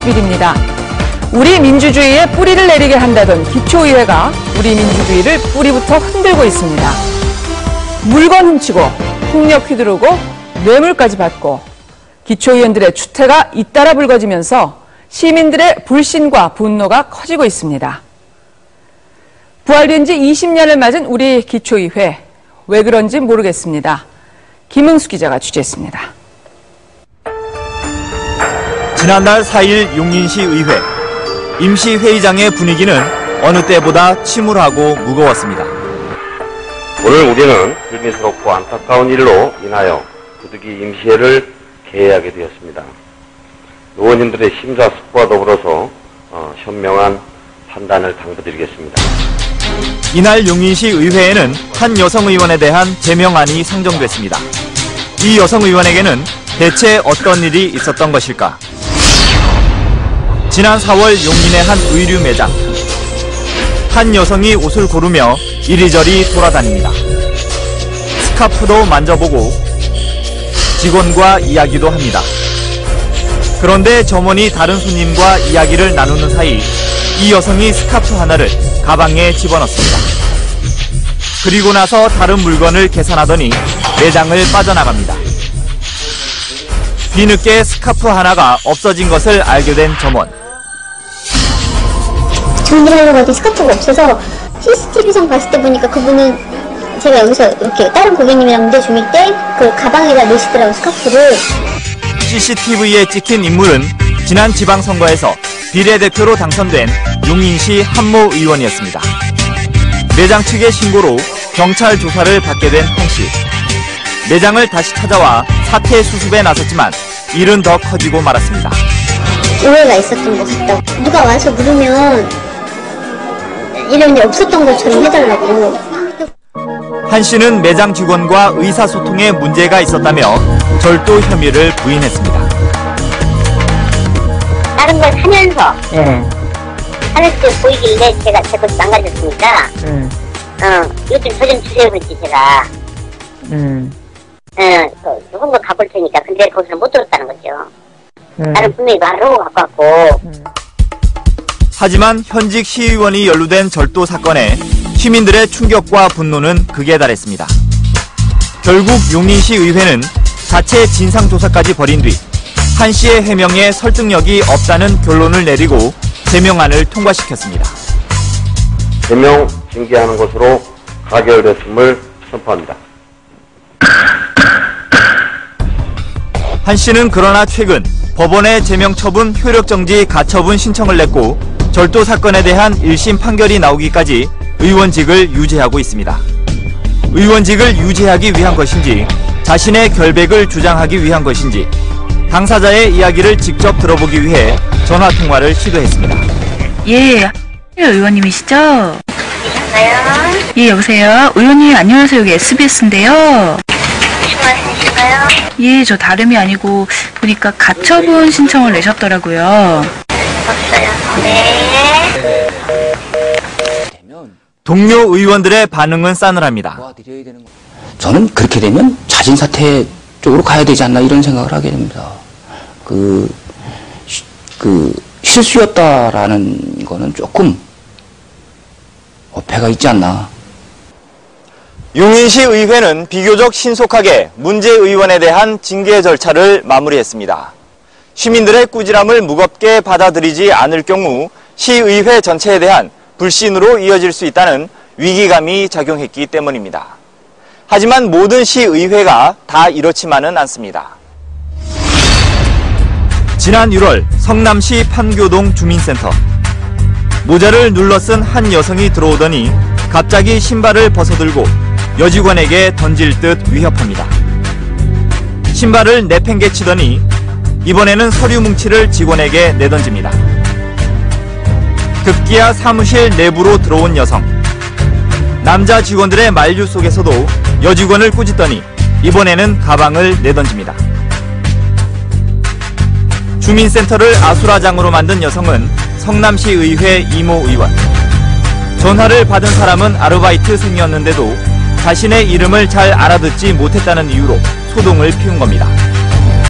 일입니다. 우리 민주주의에 뿌리를 내리게 한다던 기초의회가 우리 민주주의를 뿌리부터 흔들고 있습니다. 물건 훔치고 폭력 휘두르고 뇌물까지 받고 기초의원들의 추태가 잇따라 불거지면서 시민들의 불신과 분노가 커지고 있습니다. 부활된 지 20년을 맞은 우리 기초의회, 왜 그런지 모르겠습니다. 김응수 기자가 취재했습니다. 지난달 4일 용인시 의회. 임시회의장의 분위기는 어느 때보다 침울하고 무거웠습니다. 오늘 우리는 불미스럽고 안타까운 일로 인하여 부득이 임시회를 개회하게 되었습니다. 의원님들의 심사숙고와 더불어서 현명한 판단을 당부드리겠습니다. 이날 용인시 의회에는 한 여성 의원에 대한 제명안이 상정됐습니다. 이 여성 의원에게는 대체 어떤 일이 있었던 것일까? 지난 4월 용인의 한 의류 매장. 한 여성이 옷을 고르며 이리저리 돌아다닙니다. 스카프도 만져보고 직원과 이야기도 합니다. 그런데 점원이 다른 손님과 이야기를 나누는 사이 이 여성이 스카프 하나를 가방에 집어넣습니다. 그리고 나서 다른 물건을 계산하더니 매장을 빠져나갑니다. 뒤늦게 스카프 하나가 없어진 것을 알게 된 점원. 정리하려고 하더니 스카프가 없어서 CCTV상 봤을 때 보니까 그분은 제가 여기서 이렇게 다른 고객님이랑 문제 중일 때 그 가방에다 넣으시더라고요, 스카프를. CCTV에 찍힌 인물은 지난 지방선거에서 비례대표로 당선된 용인시 한모 의원이었습니다. 매장 측의 신고로 경찰 조사를 받게 된 황 씨. 매장을 다시 찾아와 사태 수습에 나섰지만 일은 더 커지고 말았습니다. 오해가 있었던 것 같다고. 누가 와서 물으면 이런 일 없었던 것처럼 해달라고. 한 씨는 매장 직원과 의사소통에 문제가 있었다며 절도 혐의를 부인했습니다. 다른 걸 사면서 하는 때 보이길래 제가 제 것도 망가졌으니까 이것 좀 저 좀 주세요 그랬지 제가. 홍보 가볼 테니까 근데 거기서는 못 들었다는 거죠. 나는 분명히 말을 하고 갖고 왔고. 하지만 현직 시의원이 연루된 절도 사건에 시민들의 충격과 분노는 극에 달했습니다. 결국 용인시 의회는 자체 진상조사까지 벌인 뒤 한 씨의 해명에 설득력이 없다는 결론을 내리고 제명안을 통과시켰습니다. 제명 징계하는 것으로 가결됐음을 선포합니다. 한 씨는 그러나 최근 법원에 제명 처분 효력정지 가처분 신청을 냈고 절도 사건에 대한 1심 판결이 나오기까지 의원직을 유지하고 있습니다. 의원직을 유지하기 위한 것인지 자신의 결백을 주장하기 위한 것인지 당사자의 이야기를 직접 들어보기 위해 전화통화를 시도했습니다. 예, 의원님이시죠? 예, 여보세요? 의원님 안녕하세요. 여기 SBS인데요. 무슨 말씀이실까요? 예, 저 다름이 아니고 보니까 가처분 신청을 내셨더라고요. 없어요. 네. 동료 의원들의 반응은 싸늘합니다. 저는 그렇게 되면 자진 사퇴 쪽으로 가야 되지 않나 이런 생각을 하게 됩니다. 실수였다라는 거는 조금 어폐가 있지 않나. 용인시 의회는 비교적 신속하게 문제 의원에 대한 징계 절차를 마무리했습니다. 시민들의 꾸지람을 무겁게 받아들이지 않을 경우 시의회 전체에 대한 불신으로 이어질 수 있다는 위기감이 작용했기 때문입니다. 하지만 모든 시의회가 다 이렇지만은 않습니다. 지난 1월 성남시 판교동 주민센터. 모자를 눌러쓴 한 여성이 들어오더니 갑자기 신발을 벗어들고 여직원에게 던질 듯 위협합니다. 신발을 내팽개치더니 이번에는 서류 뭉치를 직원에게 내던집니다. 급기야 사무실 내부로 들어온 여성. 남자 직원들의 만류 속에서도 여직원을 꾸짖더니 이번에는 가방을 내던집니다. 주민센터를 아수라장으로 만든 여성은 성남시 의회 이모 의원. 전화를 받은 사람은 아르바이트생이었는데도 자신의 이름을 잘 알아듣지 못했다는 이유로 소동을 피운 겁니다.